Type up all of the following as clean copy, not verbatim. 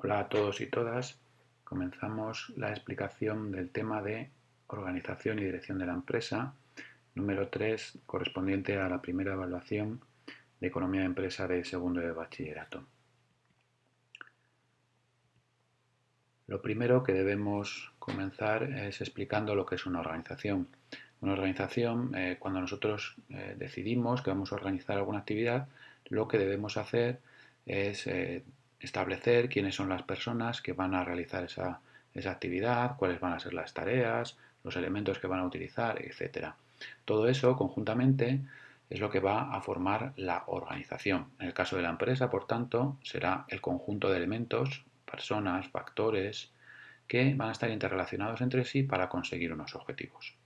Hola a todos y todas. Comenzamos la explicación del tema de organización y dirección de la empresa, número 3, correspondiente a la primera evaluación de economía de empresa de segundo de bachillerato. Lo primero que debemos comenzar es explicando lo que es una organización. Una organización, cuando nosotros decidimos que vamos a organizar alguna actividad, lo que debemos hacer es establecer quiénes son las personas que van a realizar esa actividad, cuáles van a ser las tareas, los elementos que van a utilizar, etc. Todo eso conjuntamente es lo que va a formar la organización. En el caso de la empresa, por tanto, será el conjunto de elementos, personas, factores, que van a estar interrelacionados entre sí para conseguir unos objetivos.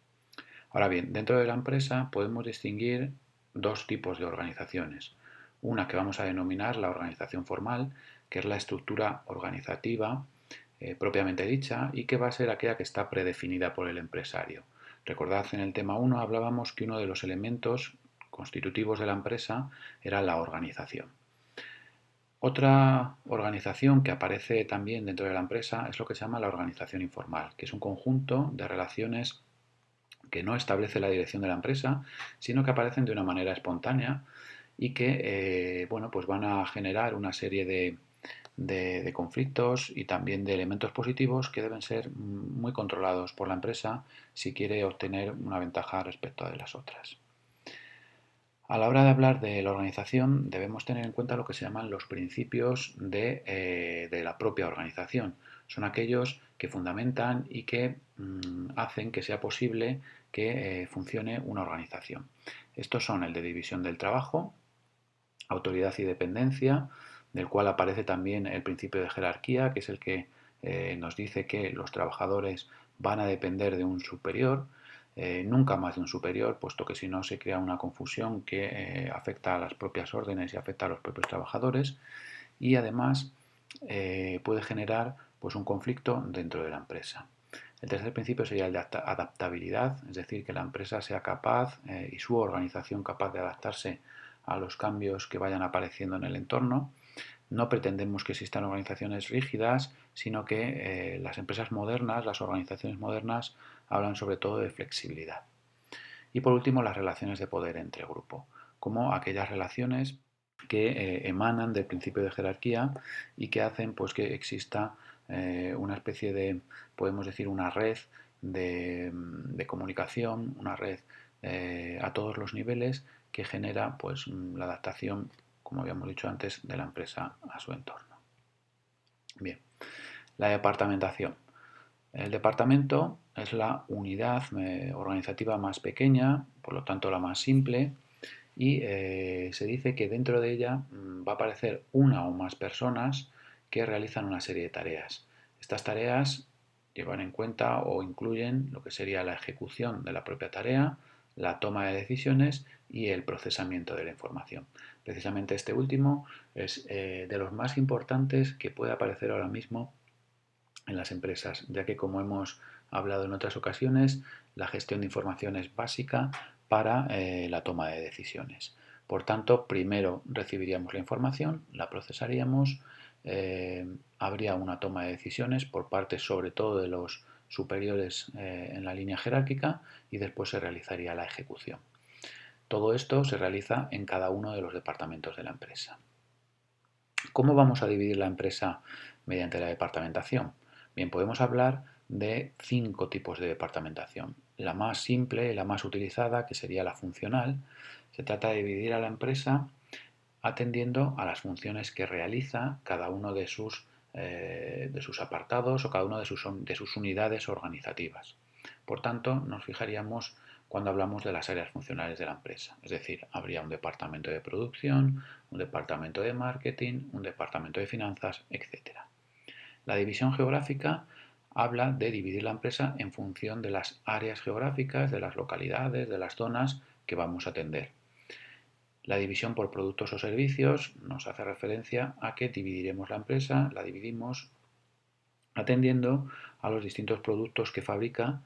Ahora bien, dentro de la empresa podemos distinguir dos tipos de organizaciones. Una que vamos a denominar la organización formal, que es la estructura organizativa propiamente dicha y que va a ser aquella que está predefinida por el empresario. Recordad, en el tema 1 hablábamos que uno de los elementos constitutivos de la empresa era la organización. Otra organización que aparece también dentro de la empresa es lo que se llama la organización informal, que es un conjunto de relaciones que no establece la dirección de la empresa, sino que aparecen de una manera espontánea y que bueno, pues van a generar una serie de conflictos y también de elementos positivos que deben ser muy controlados por la empresa si quiere obtener una ventaja respecto a de las otras. A la hora de hablar de la organización debemos tener en cuenta lo que se llaman los principios de la propia organización. Son aquellos que fundamentan y que hacen que sea posible que funcione una organización. Estos son el de división del trabajo, autoridad y dependencia, del cual aparece también el principio de jerarquía, que es el que nos dice que los trabajadores van a depender de un superior, nunca más de un superior, puesto que si no se crea una confusión que afecta a las propias órdenes y afecta a los propios trabajadores y además puede generar pues, un conflicto dentro de la empresa. El tercer principio sería el de adaptabilidad, es decir, que la empresa sea capaz y su organización capaz de adaptarse a los cambios que vayan apareciendo en el entorno. No pretendemos que existan organizaciones rígidas, sino que las empresas modernas, las organizaciones modernas, hablan sobre todo de flexibilidad. Y por último, las relaciones de poder entre grupo, como aquellas relaciones que emanan del principio de jerarquía y que hacen pues, que exista una especie de, podemos decir, una red de comunicación, una red a todos los niveles que genera pues, la adaptación, como habíamos dicho antes, de la empresa a su entorno. Bien, la departamentación. El departamento es la unidad organizativa más pequeña, por lo tanto la más simple, y se dice que dentro de ella va a aparecer una o más personas que realizan una serie de tareas. Estas tareas llevan en cuenta o incluyen lo que sería la ejecución de la propia tarea, la toma de decisiones y el procesamiento de la información. Precisamente este último es de los más importantes que puede aparecer ahora mismo en las empresas, ya que como hemos hablado en otras ocasiones, la gestión de información es básica para la toma de decisiones. Por tanto, primero recibiríamos la información, la procesaríamos, habría una toma de decisiones por parte sobre todo de los superiores en la línea jerárquica y después se realizaría la ejecución. Todo esto se realiza en cada uno de los departamentos de la empresa. ¿Cómo vamos a dividir la empresa mediante la departamentación? Bien, podemos hablar de 5 tipos de departamentación. La más simple, la más utilizada, que sería la funcional, se trata de dividir a la empresa atendiendo a las funciones que realiza cada uno de sus apartados o cada una de sus unidades organizativas. Por tanto, nos fijaríamos cuando hablamos de las áreas funcionales de la empresa. Es decir, habría un departamento de producción, un departamento de marketing, un departamento de finanzas, etc. La división geográfica habla de dividir la empresa en función de las áreas geográficas, de las localidades, de las zonas que vamos a atender. La división por productos o servicios nos hace referencia a que dividiremos la empresa, la dividimos atendiendo a los distintos productos que fabrica,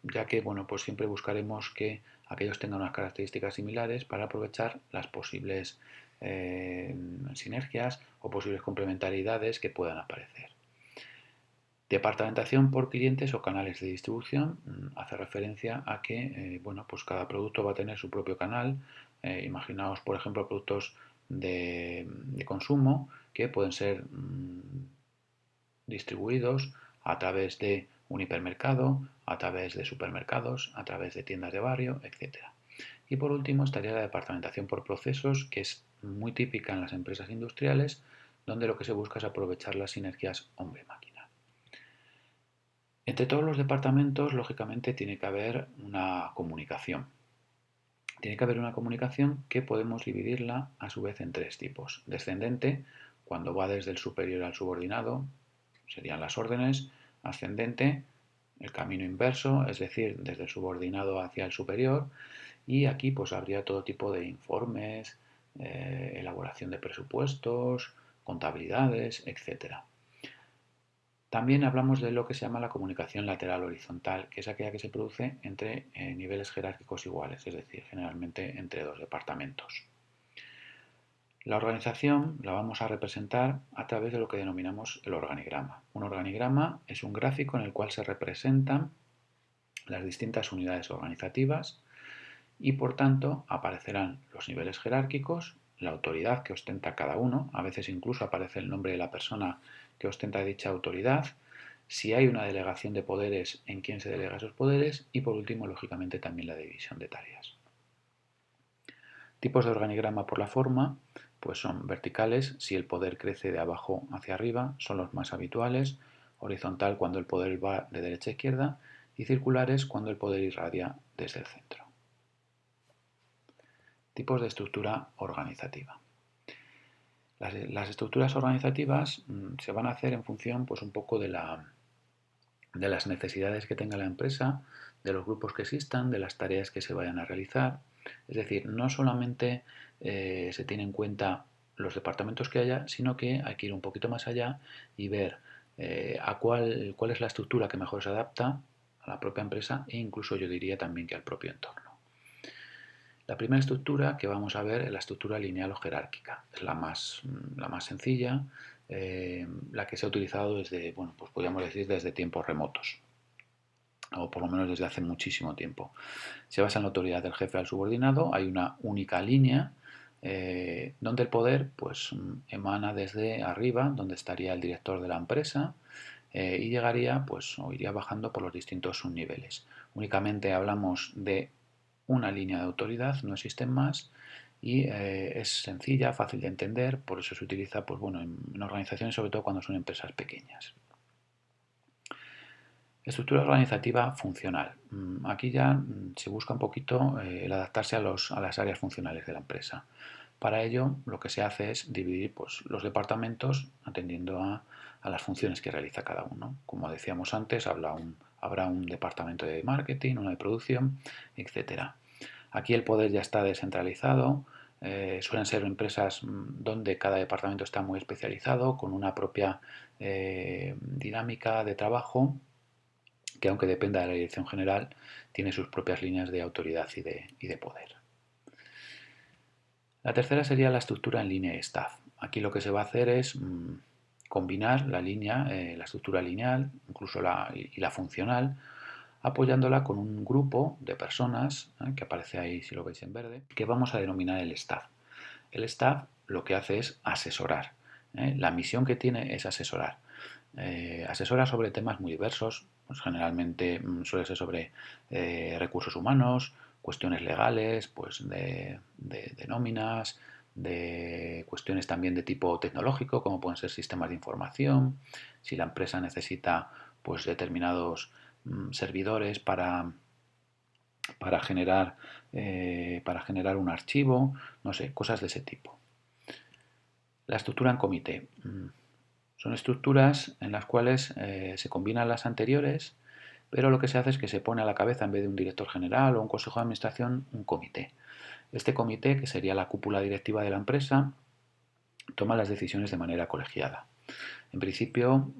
ya que bueno, pues siempre buscaremos que aquellos tengan unas características similares para aprovechar las posibles sinergias o posibles complementariedades que puedan aparecer. Departamentación por clientes o canales de distribución hace referencia a que bueno, pues cada producto va a tener su propio canal. Imaginaos, por ejemplo, productos de consumo que pueden ser distribuidos a través de un hipermercado, a través de supermercados, a través de tiendas de barrio, etcétera. Y por último estaría la departamentación por procesos, que es muy típica en las empresas industriales, donde lo que se busca es aprovechar las sinergias hombre-máquina. Entre todos los departamentos, lógicamente, tiene que haber una comunicación. Tiene que haber una comunicación que podemos dividirla a su vez en tres tipos. Descendente, cuando va desde el superior al subordinado, serían las órdenes. Ascendente, el camino inverso, es decir, desde el subordinado hacia el superior. Y aquí pues habría todo tipo de informes, elaboración de presupuestos, contabilidades, etcétera. También hablamos de lo que se llama la comunicación lateral horizontal, que es aquella que se produce entre niveles jerárquicos iguales, es decir, generalmente entre dos departamentos. La organización la vamos a representar a través de lo que denominamos el organigrama. Un organigrama es un gráfico en el cual se representan las distintas unidades organizativas y por tanto aparecerán los niveles jerárquicos, la autoridad que ostenta cada uno, a veces incluso aparece el nombre de la persona que ostenta dicha autoridad, si hay una delegación de poderes, en quién se delega esos poderes y por último, lógicamente, también la división de tareas. Tipos de organigrama por la forma, pues son verticales, si el poder crece de abajo hacia arriba, son los más habituales, horizontal cuando el poder va de derecha a izquierda y circulares cuando el poder irradia desde el centro. Tipos de estructura organizativa. Las estructuras organizativas se van a hacer en función pues un poco de las necesidades que tenga la empresa, de los grupos que existan, de las tareas que se vayan a realizar. Es decir, no solamente se tiene en cuenta los departamentos que haya, sino que hay que ir un poquito más allá y ver cuál es la estructura que mejor se adapta a la propia empresa e incluso yo diría también que al propio entorno. La primera estructura que vamos a ver es la estructura lineal o jerárquica. Es la más sencilla, la que se ha utilizado desde, bueno, pues podríamos decir desde tiempos remotos, o por lo menos desde hace muchísimo tiempo. Se basa en la autoridad del jefe al subordinado, hay una única línea donde el poder pues, emana desde arriba, donde estaría el director de la empresa, y llegaría pues, o iría bajando por los distintos subniveles. Únicamente hablamos de una línea de autoridad, no existen más y es sencilla, fácil de entender, por eso se utiliza pues, bueno, en organizaciones, sobre todo cuando son empresas pequeñas. Estructura organizativa funcional. Aquí ya se busca un poquito el adaptarse a las áreas funcionales de la empresa. Para ello, lo que se hace es dividir pues, los departamentos atendiendo a las funciones que realiza cada uno. Como decíamos antes, habrá un departamento de marketing, uno de producción, etcétera. Aquí el poder ya está descentralizado, suelen ser empresas donde cada departamento está muy especializado, con una propia dinámica de trabajo, que aunque dependa de la dirección general, tiene sus propias líneas de autoridad y de poder. La tercera sería la estructura en línea y staff. Aquí lo que se va a hacer es combinar la estructura lineal, incluso la funcional, apoyándola con un grupo de personas, que aparece ahí si lo veis en verde, que vamos a denominar el staff. El staff lo que hace es asesorar. La misión que tiene es asesorar. Asesora sobre temas muy diversos, pues generalmente suele ser sobre recursos humanos, cuestiones legales, pues de nóminas, de cuestiones también de tipo tecnológico, como pueden ser sistemas de información, si la empresa necesita pues determinados servidores para generar un archivo, no sé, cosas de ese tipo. La estructura en comité. Son estructuras en las cuales se combinan las anteriores, pero lo que se hace es que se pone a la cabeza, en vez de un director general o un consejo de administración, un comité. Este comité, que sería la cúpula directiva de la empresa, toma las decisiones de manera colegiada. En principio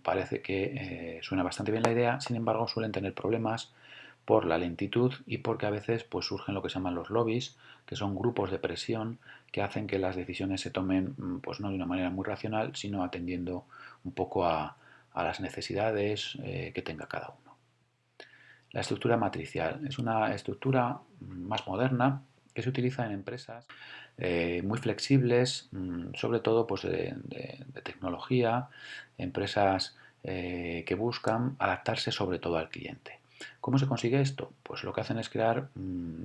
parece que suena bastante bien la idea, sin embargo suelen tener problemas por la lentitud y porque a veces pues, surgen lo que se llaman los lobbies, que son grupos de presión que hacen que las decisiones se tomen pues, no de una manera muy racional, sino atendiendo un poco a las necesidades que tenga cada uno. La estructura matricial es una estructura más moderna que se utiliza en empresas muy flexibles, sobre todo pues, de tecnología, empresas que buscan adaptarse sobre todo al cliente. ¿Cómo se consigue esto? Pues lo que hacen es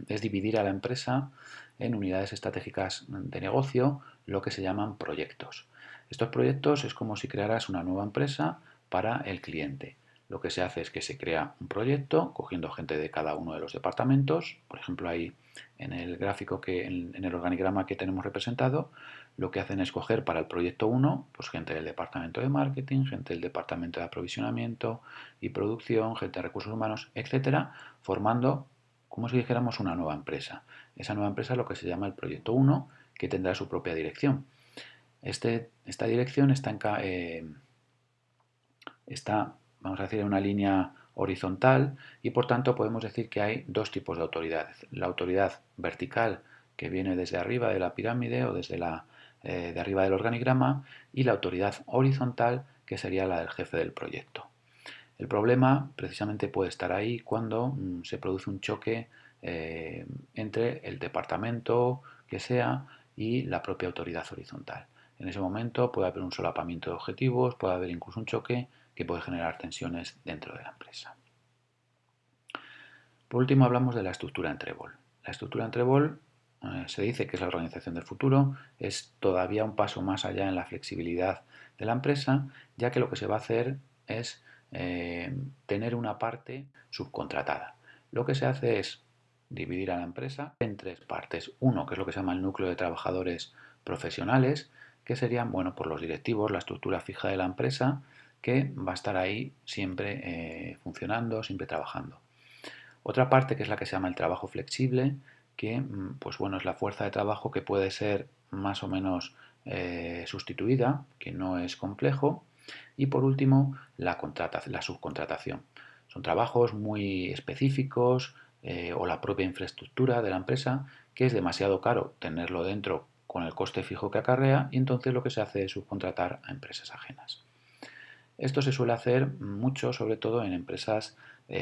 es dividir a la empresa en unidades estratégicas de negocio, lo que se llaman proyectos. Estos proyectos es como si crearas una nueva empresa para el cliente. Lo que se hace es que se crea un proyecto cogiendo gente de cada uno de los departamentos. Por ejemplo, ahí en el gráfico en el organigrama que tenemos representado, lo que hacen es coger para el proyecto 1, pues gente del departamento de marketing, gente del departamento de aprovisionamiento y producción, gente de recursos humanos, etcétera, formando como si dijéramos una nueva empresa. Esa nueva empresa es lo que se llama el proyecto 1, que tendrá su propia dirección. Esta dirección está, vamos a decir, en una línea horizontal y por tanto podemos decir que hay dos tipos de autoridad. La autoridad vertical que viene desde arriba de la pirámide o de arriba del organigrama y la autoridad horizontal que sería la del jefe del proyecto. El problema precisamente puede estar ahí cuando se produce un choque entre el departamento que sea y la propia autoridad horizontal. En ese momento puede haber un solapamiento de objetivos, puede haber incluso un choque que puede generar tensiones dentro de la empresa. Por último hablamos de la estructura en trébol. La estructura en trébol se dice que es la organización del futuro, es todavía un paso más allá en la flexibilidad de la empresa, ya que lo que se va a hacer es tener una parte subcontratada. Lo que se hace es dividir a la empresa en tres partes. Uno, que es lo que se llama el núcleo de trabajadores profesionales, que serían, bueno, por los directivos, la estructura fija de la empresa, que va a estar ahí siempre funcionando, siempre trabajando. Otra parte que es la que se llama el trabajo flexible, que pues bueno, es la fuerza de trabajo que puede ser más o menos sustituida, que no es complejo. Y por último, la subcontratación. Son trabajos muy específicos o la propia infraestructura de la empresa que es demasiado caro tenerlo dentro con el coste fijo que acarrea y entonces lo que se hace es subcontratar a empresas ajenas. Esto se suele hacer mucho, sobre todo en empresas,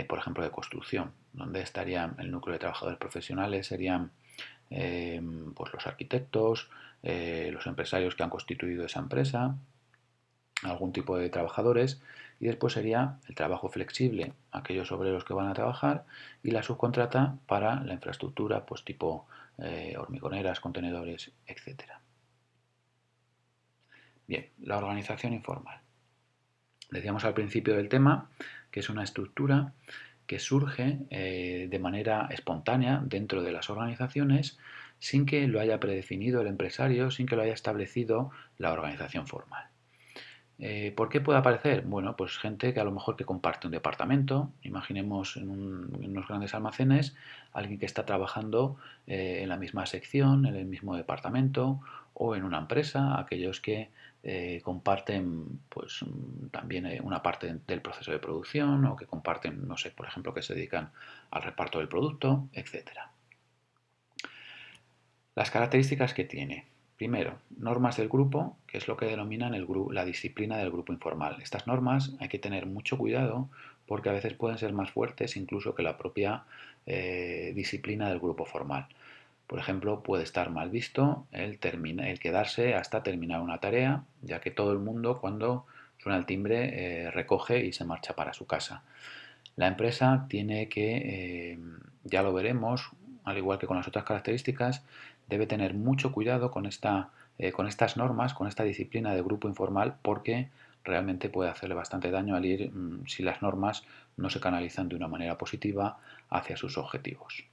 por ejemplo, de construcción, donde estaría el núcleo de trabajadores profesionales, serían pues los arquitectos, los empresarios que han constituido esa empresa, algún tipo de trabajadores, y después sería el trabajo flexible, aquellos obreros que van a trabajar, y la subcontrata para la infraestructura, pues tipo hormigoneras, contenedores, etc. Bien, la organización informal. Decíamos al principio del tema que es una estructura que surge de manera espontánea dentro de las organizaciones sin que lo haya predefinido el empresario, sin que lo haya establecido la organización formal. ¿Por qué puede aparecer? Bueno, pues gente que a lo mejor que comparte un departamento, imaginemos en unos grandes almacenes, alguien que está trabajando en la misma sección, en el mismo departamento, o en una empresa, aquellos que comparten pues también una parte del proceso de producción, o que comparten, no sé, por ejemplo, que se dedican al reparto del producto, etcétera. Las características que tiene. Primero, normas del grupo, que es lo que denominan la disciplina del grupo informal. Estas normas hay que tener mucho cuidado porque a veces pueden ser más fuertes incluso que la propia disciplina del grupo formal. Por ejemplo, puede estar mal visto el quedarse hasta terminar una tarea, ya que todo el mundo cuando suena el timbre recoge y se marcha para su casa. La empresa tiene que, ya lo veremos, al igual que con las otras características, debe tener mucho cuidado con estas normas, con esta disciplina de grupo informal, porque realmente puede hacerle bastante daño al ir si las normas no se canalizan de una manera positiva hacia sus objetivos.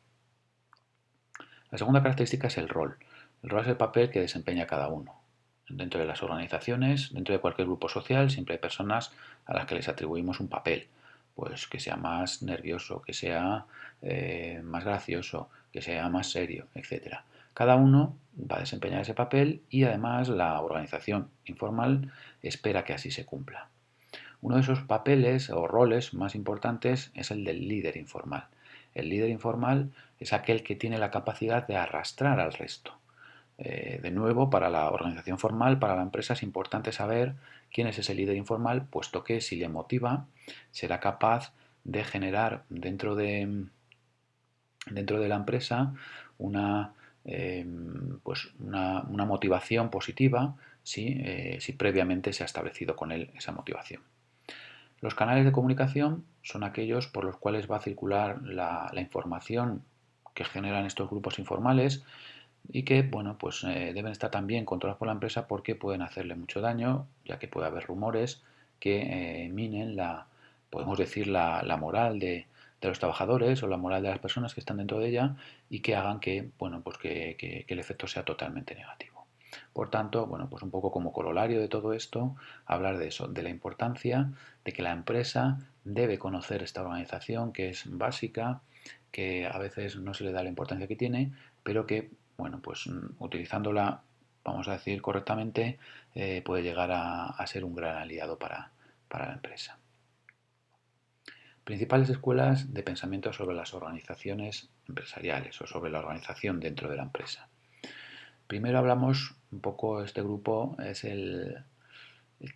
La segunda característica es el rol. El rol es el papel que desempeña cada uno. Dentro de las organizaciones, dentro de cualquier grupo social, siempre hay personas a las que les atribuimos un papel. Pues que sea más nervioso, que sea más gracioso, que sea más serio, etc. Cada uno va a desempeñar ese papel y además la organización informal espera que así se cumpla. Uno de esos papeles o roles más importantes es el del líder informal. El líder informal es aquel que tiene la capacidad de arrastrar al resto. De nuevo, para la organización formal, para la empresa es importante saber quién es ese líder informal, puesto que si le motiva, será capaz de generar dentro de la empresa una, una motivación positiva si previamente se ha establecido con él esa motivación. Los canales de comunicación son aquellos por los cuales va a circular la información que generan estos grupos informales y que deben estar también controlados por la empresa porque pueden hacerle mucho daño, ya que puede haber rumores que minen podemos decir, la moral de los trabajadores o la moral de las personas que están dentro de ella y que hagan que el efecto sea totalmente negativo. Por tanto, pues un poco como corolario de todo esto, hablar de eso, de la importancia de que la empresa debe conocer esta organización que es básica, que a veces no se le da la importancia que tiene, pero que, utilizándola, vamos a decir correctamente, puede llegar a ser un gran aliado para la empresa. Principales escuelas de pensamiento sobre las organizaciones empresariales o sobre la organización dentro de la empresa. Primero hablamos un poco, este grupo es el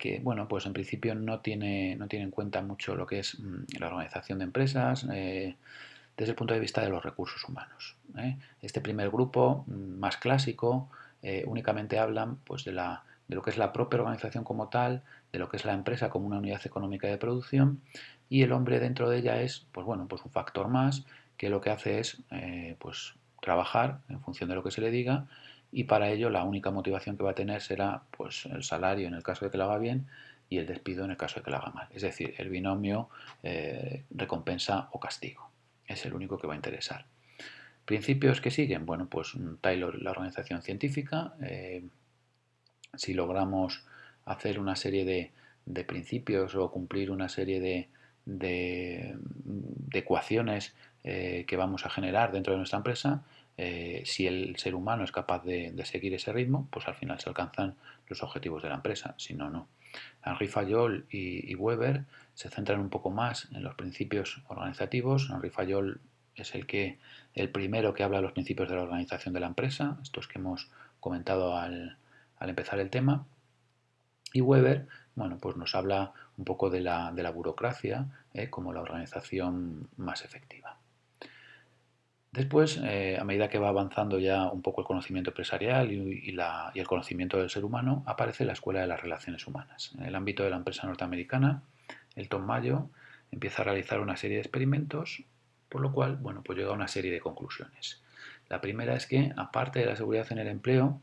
que, pues en principio no tiene en cuenta mucho lo que es la organización de empresas desde el punto de vista de los recursos humanos. Este primer grupo, más clásico, únicamente hablan de lo que es la propia organización como tal, de lo que es la empresa como una unidad económica de producción, y el hombre dentro de ella es un factor más que lo que hace es trabajar en función de lo que se le diga, y para ello la única motivación que va a tener será el salario en el caso de que lo haga bien y el despido en el caso de que lo haga mal. Es decir, el binomio recompensa o castigo. Es el único que va a interesar. ¿Principios que siguen? Taylor, la organización científica. Si logramos hacer una serie de principios o cumplir una serie de ecuaciones que vamos a generar dentro de nuestra empresa, si el ser humano es capaz de seguir ese ritmo, pues al final se alcanzan los objetivos de la empresa, si no, no. Henri Fayol y Weber se centran un poco más en los principios organizativos. Henri Fayol es el primero que habla de los principios de la organización de la empresa, estos que hemos comentado al empezar el tema. Y Weber, nos habla un poco de la burocracia como la organización más efectiva. Después, a medida que va avanzando ya un poco el conocimiento empresarial y el conocimiento del ser humano, aparece la Escuela de las Relaciones Humanas. En el ámbito de la empresa norteamericana, el Tom Mayo empieza a realizar una serie de experimentos, por lo cual, llega a una serie de conclusiones. La primera es que, aparte de la seguridad en el empleo,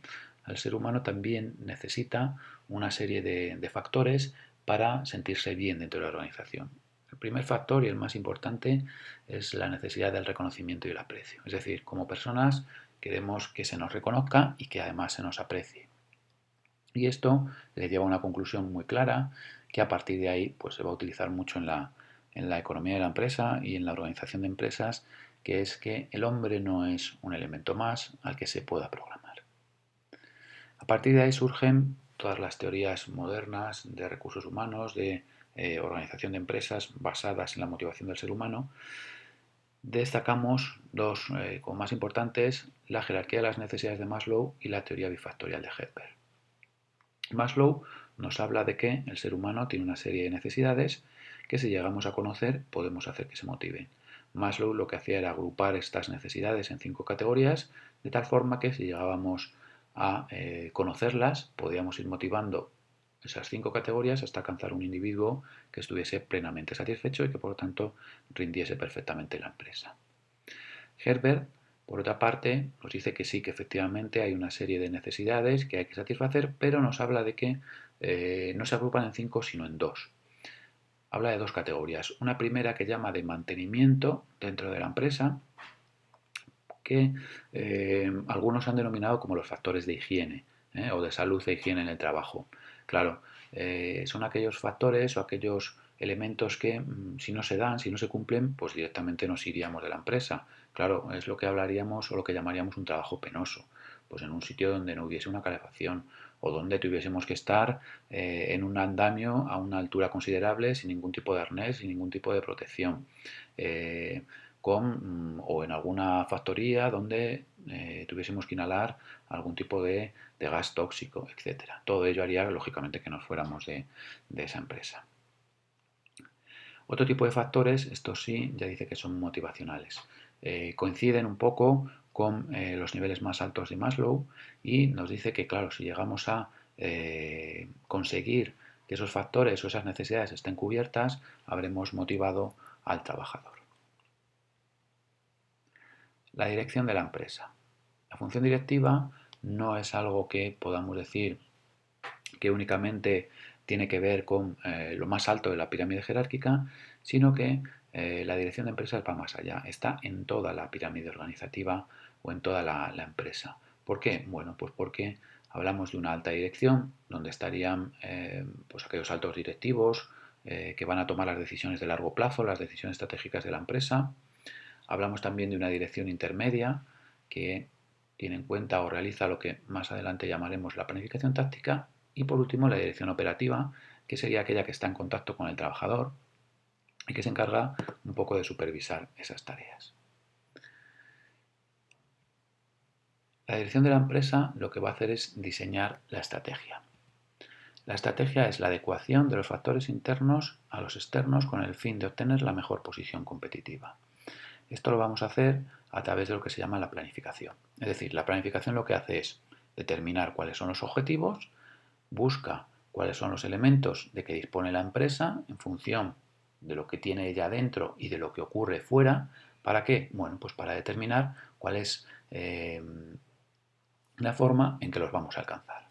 el ser humano también necesita una serie de factores para sentirse bien dentro de la organización. El primer factor y el más importante es la necesidad del reconocimiento y el aprecio. Es decir, como personas queremos que se nos reconozca y que además se nos aprecie. Y esto le lleva a una conclusión muy clara que a partir de ahí se va a utilizar mucho en la economía de la empresa y en la organización de empresas, que es que el hombre no es un elemento más al que se pueda programar. A partir de ahí surgen todas las teorías modernas de recursos humanos, de organización de empresas basadas en la motivación del ser humano. Destacamos dos como más importantes: la jerarquía de las necesidades de Maslow y la teoría bifactorial de Herber. Maslow nos habla de que el ser humano tiene una serie de necesidades que, si llegamos a conocer, podemos hacer que se motiven. Maslow lo que hacía era agrupar estas necesidades en 5 categorías, de tal forma que si llegábamos a conocerlas, podíamos ir motivando esas 5 categorías hasta alcanzar un individuo que estuviese plenamente satisfecho y que por lo tanto rindiese perfectamente en la empresa. Herber, por otra parte, nos dice que sí, que efectivamente hay una serie de necesidades que hay que satisfacer, pero nos habla de que no se agrupan en 5 sino en 2. Habla de 2 categorías. Una primera que llama de mantenimiento dentro de la empresa, que algunos han denominado como los factores de higiene o de salud e higiene en el trabajo. Claro, son aquellos factores o aquellos elementos que si no se dan, si no se cumplen, pues directamente nos iríamos de la empresa. Claro, es lo que hablaríamos o lo que llamaríamos un trabajo penoso. Pues en un sitio donde no hubiese una calefacción o donde tuviésemos que estar en un andamio a una altura considerable sin ningún tipo de arnés, sin ningún tipo de protección. o en alguna factoría donde tuviésemos que inhalar algún tipo de gas tóxico, etcétera. Todo ello haría, lógicamente, que nos fuéramos de esa empresa. Otro tipo de factores, estos sí, ya dice que son motivacionales. Coinciden un poco con los niveles más altos de Maslow y nos dice que, claro, si llegamos a conseguir que esos factores o esas necesidades estén cubiertas, habremos motivado al trabajador. La dirección de la empresa. La función directiva no es algo que podamos decir que únicamente tiene que ver con lo más alto de la pirámide jerárquica, sino que la dirección de empresas va más allá, está en toda la pirámide organizativa o en toda la empresa. ¿Por qué? Bueno, pues porque hablamos de una alta dirección, donde estarían pues aquellos altos directivos que van a tomar las decisiones de largo plazo, las decisiones estratégicas de la empresa. Hablamos también de una dirección intermedia que tiene en cuenta o realiza lo que más adelante llamaremos la planificación táctica. Y por último, la dirección operativa, que sería aquella que está en contacto con el trabajador y que se encarga un poco de supervisar esas tareas. La dirección de la empresa lo que va a hacer es diseñar la estrategia. La estrategia es la adecuación de los factores internos a los externos con el fin de obtener la mejor posición competitiva. Esto lo vamos a hacer a través de lo que se llama la planificación. Es decir, la planificación lo que hace es determinar cuáles son los objetivos, busca cuáles son los elementos de que dispone la empresa en función de lo que tiene ella dentro y de lo que ocurre fuera. ¿Para qué? Bueno, pues para determinar cuál es la forma en que los vamos a alcanzar.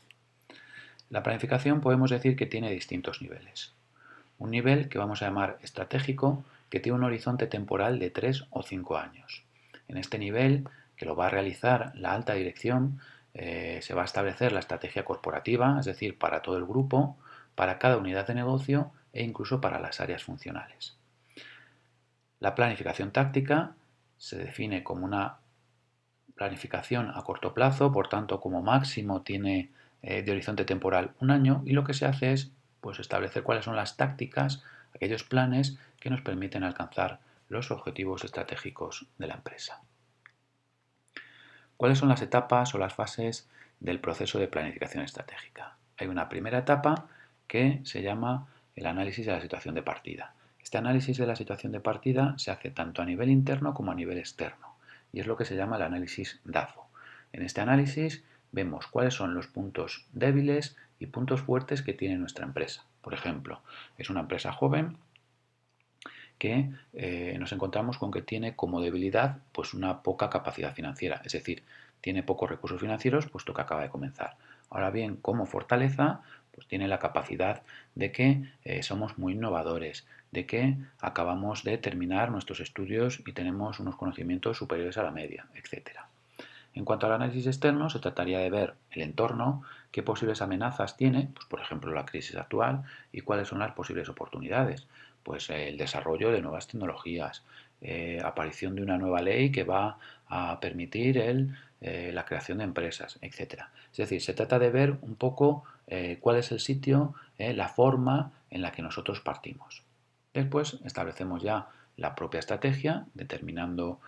La planificación podemos decir que tiene distintos niveles. Un nivel que vamos a llamar estratégico, que tiene un horizonte temporal de 3 o 5 años. En este nivel, que lo va a realizar la alta dirección, se va a establecer la estrategia corporativa, es decir, para todo el grupo, para cada unidad de negocio e incluso para las áreas funcionales. La planificación táctica se define como una planificación a corto plazo, por tanto, como máximo tiene de horizonte temporal un año, y lo que se hace es pues, establecer cuáles son las tácticas, aquellos planes que nos permiten alcanzar los objetivos estratégicos de la empresa. ¿Cuáles son las etapas o las fases del proceso de planificación estratégica? Hay una primera etapa que se llama el análisis de la situación de partida. Este análisis de la situación de partida se hace tanto a nivel interno como a nivel externo y es lo que se llama el análisis DAFO. En este análisis vemos cuáles son los puntos débiles y puntos fuertes que tiene nuestra empresa. Por ejemplo, es una empresa joven que nos encontramos con que tiene como debilidad pues una poca capacidad financiera, es decir, tiene pocos recursos financieros puesto que acaba de comenzar. Ahora bien, como fortaleza, pues tiene la capacidad de que somos muy innovadores, de que acabamos de terminar nuestros estudios y tenemos unos conocimientos superiores a la media, etcétera. En cuanto al análisis externo, se trataría de ver el entorno, qué posibles amenazas tiene, pues por ejemplo la crisis actual, y cuáles son las posibles oportunidades. Pues el desarrollo de nuevas tecnologías, aparición de una nueva ley que va a permitir la creación de empresas, etcétera. Es decir, se trata de ver un poco cuál es el sitio, la forma en la que nosotros partimos. Después establecemos ya la propia estrategia, determinando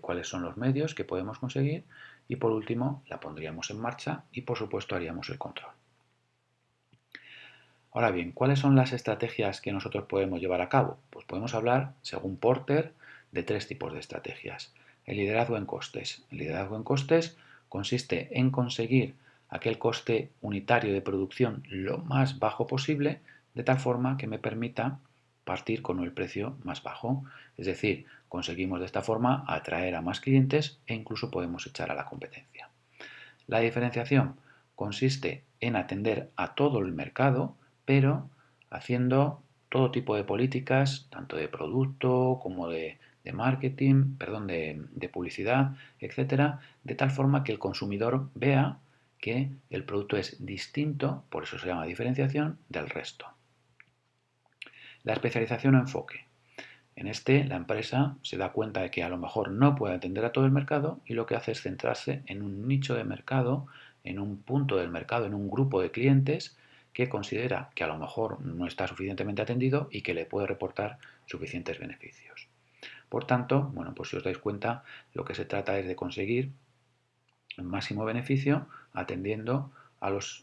cuáles son los medios que podemos conseguir y por último la pondríamos en marcha y por supuesto haríamos el control. Ahora bien, ¿cuáles son las estrategias que nosotros podemos llevar a cabo? Pues podemos hablar, según Porter, de tres tipos de estrategias. El liderazgo en costes. El liderazgo en costes consiste en conseguir aquel coste unitario de producción lo más bajo posible, de tal forma que me permita partir con el precio más bajo. Es decir, conseguimos de esta forma atraer a más clientes e incluso podemos echar a la competencia. La diferenciación consiste en atender a todo el mercado, pero haciendo todo tipo de políticas, tanto de producto como de marketing, perdón, de publicidad, etcétera, de tal forma que el consumidor vea que el producto es distinto, por eso se llama diferenciación, del resto. La especialización o enfoque. En este, la empresa se da cuenta de que a lo mejor no puede atender a todo el mercado y lo que hace es centrarse en un nicho de mercado, en un punto del mercado, en un grupo de clientes que considera que a lo mejor no está suficientemente atendido y que le puede reportar suficientes beneficios. Por tanto, bueno, pues si os dais cuenta, lo que se trata es de conseguir el máximo beneficio atendiendo a los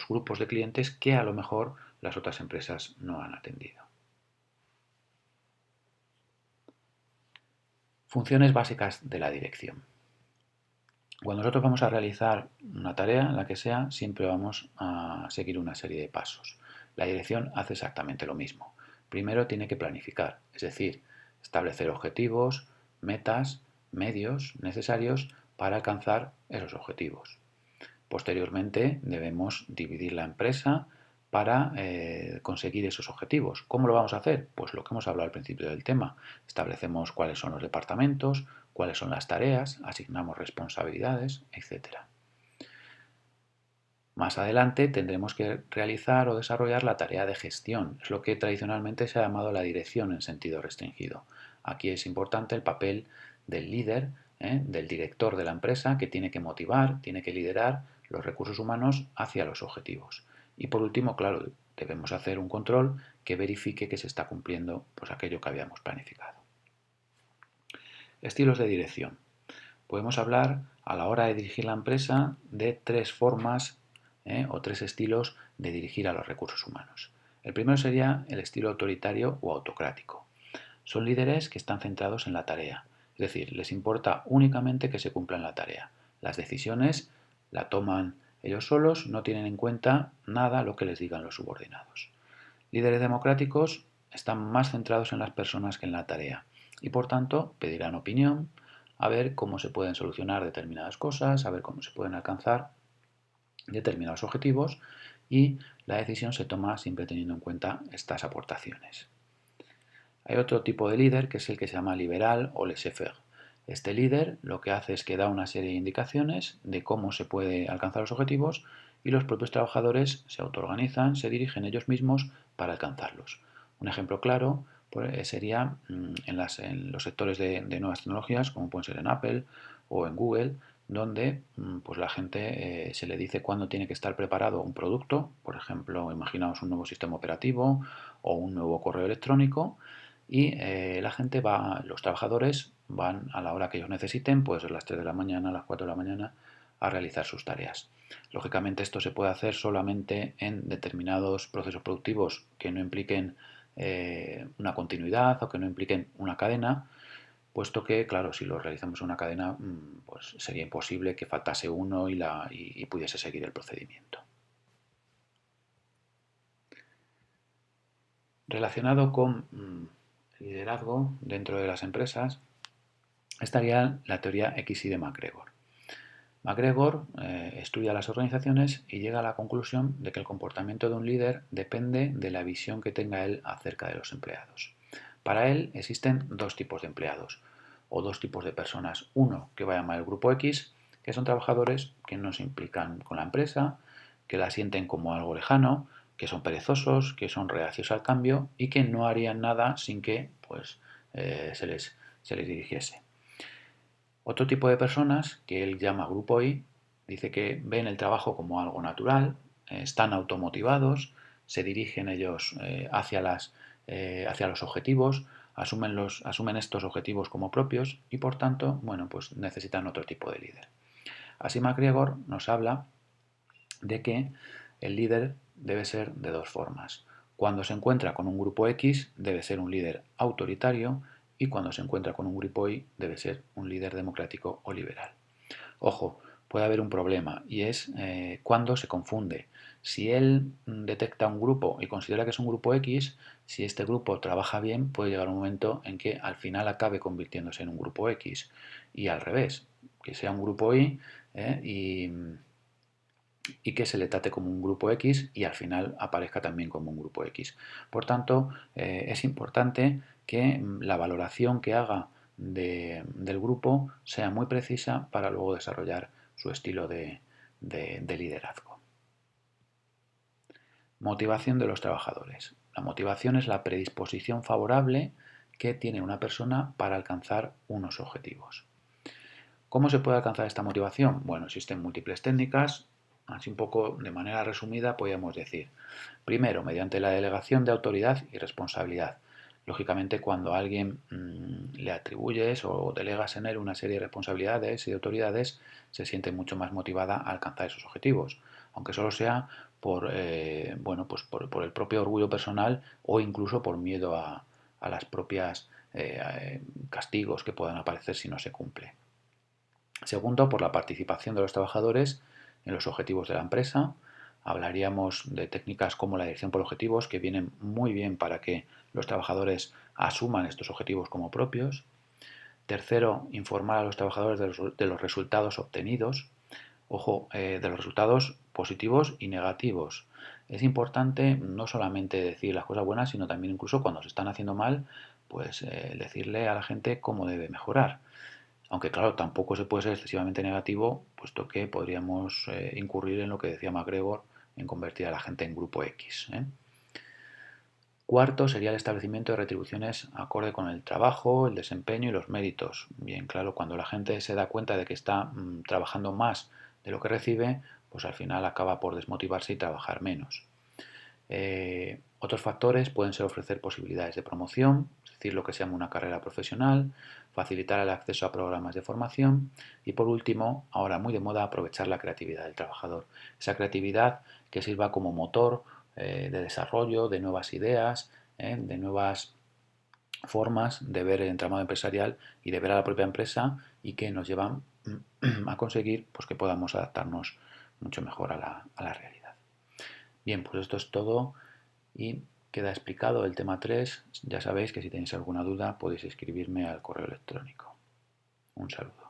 grupos de clientes que a lo mejor las otras empresas no han atendido. Funciones básicas de la dirección. Cuando nosotros vamos a realizar una tarea, la que sea, siempre vamos a seguir una serie de pasos. La dirección hace exactamente lo mismo. Primero tiene que planificar, es decir, establecer objetivos, metas, medios necesarios para alcanzar esos objetivos. Posteriormente debemos dividir la empresa para conseguir esos objetivos. ¿Cómo lo vamos a hacer? Pues lo que hemos hablado al principio del tema. Establecemos cuáles son los departamentos, cuáles son las tareas, asignamos responsabilidades, etcétera. Más adelante tendremos que realizar o desarrollar la tarea de gestión. Es lo que tradicionalmente se ha llamado la dirección en sentido restringido. Aquí es importante el papel del líder, del director de la empresa, que tiene que motivar, tiene que liderar los recursos humanos hacia los objetivos. Y por último, claro, debemos hacer un control que verifique que se está cumpliendo pues, aquello que habíamos planificado. Estilos de dirección. Podemos hablar a la hora de dirigir la empresa de tres formas o tres estilos de dirigir a los recursos humanos. El primero sería el estilo autoritario o autocrático. Son líderes que están centrados en la tarea, es decir, les importa únicamente que se cumpla la tarea. Las decisiones la toman ellos solos, no tienen en cuenta nada lo que les digan los subordinados. Líderes democráticos están más centrados en las personas que en la tarea y por tanto pedirán opinión, a ver cómo se pueden solucionar determinadas cosas, a ver cómo se pueden alcanzar determinados objetivos y la decisión se toma siempre teniendo en cuenta estas aportaciones. Hay otro tipo de líder que es el que se llama liberal o laissez-faire. Este líder lo que hace es que da una serie de indicaciones de cómo se puede alcanzar los objetivos y los propios trabajadores se autoorganizan, se dirigen ellos mismos para alcanzarlos. Un ejemplo claro sería en los sectores de nuevas tecnologías, como pueden ser en Apple o en Google, donde pues la gente se le dice cuándo tiene que estar preparado un producto, por ejemplo, imaginaos un nuevo sistema operativo o un nuevo correo electrónico, y la gente va, los trabajadores van a la hora que ellos necesiten, puede ser las 3 de la mañana, las 4 de la mañana, a realizar sus tareas. Lógicamente esto se puede hacer solamente en determinados procesos productivos que no impliquen una continuidad o que no impliquen una cadena, puesto que, claro, si lo realizamos en una cadena, pues sería imposible que faltase uno y pudiese seguir el procedimiento. Relacionado con liderazgo dentro de las empresas, estaría la teoría XY de MacGregor. MacGregor estudia las organizaciones y llega a la conclusión de que el comportamiento de un líder depende de la visión que tenga él acerca de los empleados. Para él existen dos tipos de empleados o dos tipos de personas. Uno que va a llamar el grupo X, que son trabajadores que no se implican con la empresa, que la sienten como algo lejano, que son perezosos, que son reacios al cambio y que no harían nada sin que pues, se les dirigiese. Otro tipo de personas, que él llama grupo Y, dice que ven el trabajo como algo natural, están automotivados, se dirigen ellos hacia los objetivos, asumen estos objetivos como propios y por tanto, bueno, pues necesitan otro tipo de líder. Así MacGregor nos habla de que el líder debe ser de dos formas. Cuando se encuentra con un grupo X debe ser un líder autoritario y cuando se encuentra con un grupo Y debe ser un líder democrático o liberal. Ojo, puede haber un problema y es cuando se confunde. Si él detecta un grupo y considera que es un grupo X, si este grupo trabaja bien, puede llegar un momento en que al final acabe convirtiéndose en un grupo X y al revés, que sea un grupo Y y que se le trate como un grupo X y al final aparezca también como un grupo X. Por tanto, es importante que la valoración que haga del grupo sea muy precisa para luego desarrollar su estilo de liderazgo. Motivación de los trabajadores. La motivación es la predisposición favorable que tiene una persona para alcanzar unos objetivos. ¿Cómo se puede alcanzar esta motivación? Bueno, existen múltiples técnicas. Así un poco de manera resumida podríamos decir, primero, mediante la delegación de autoridad y responsabilidad. Lógicamente, cuando a alguien le atribuyes o delegas en él una serie de responsabilidades y de autoridades, se siente mucho más motivada a alcanzar esos objetivos, aunque solo sea bueno, pues por el propio orgullo personal o incluso por miedo a las propias castigos que puedan aparecer si no se cumple. Segundo, por la participación de los trabajadores en los objetivos de la empresa. Hablaríamos de técnicas como la dirección por objetivos, que vienen muy bien para que los trabajadores asuman estos objetivos como propios. Tercero, informar a los trabajadores de los resultados obtenidos. Ojo, de los resultados positivos y negativos. Es importante no solamente decir las cosas buenas, sino también incluso cuando se están haciendo mal, pues decirle a la gente cómo debe mejorar. Aunque claro, tampoco se puede ser excesivamente negativo, puesto que podríamos incurrir en lo que decía MacGregor, en convertir a la gente en grupo X. Cuarto sería el establecimiento de retribuciones acorde con el trabajo, el desempeño y los méritos. Bien, claro, cuando la gente se da cuenta de que está trabajando más de lo que recibe, pues al final acaba por desmotivarse y trabajar menos. Otros factores pueden ser ofrecer posibilidades de promoción, es decir, lo que se llama una carrera profesional, facilitar el acceso a programas de formación y por último, ahora muy de moda, aprovechar la creatividad del trabajador. Esa creatividad que sirva como motor de desarrollo, de nuevas ideas, de nuevas formas de ver el entramado empresarial y de ver a la propia empresa y que nos llevan a conseguir pues, que podamos adaptarnos mucho mejor a la realidad. Bien, pues esto es todo y queda explicado el tema 3. Ya sabéis que si tenéis alguna duda podéis escribirme al correo electrónico. Un saludo.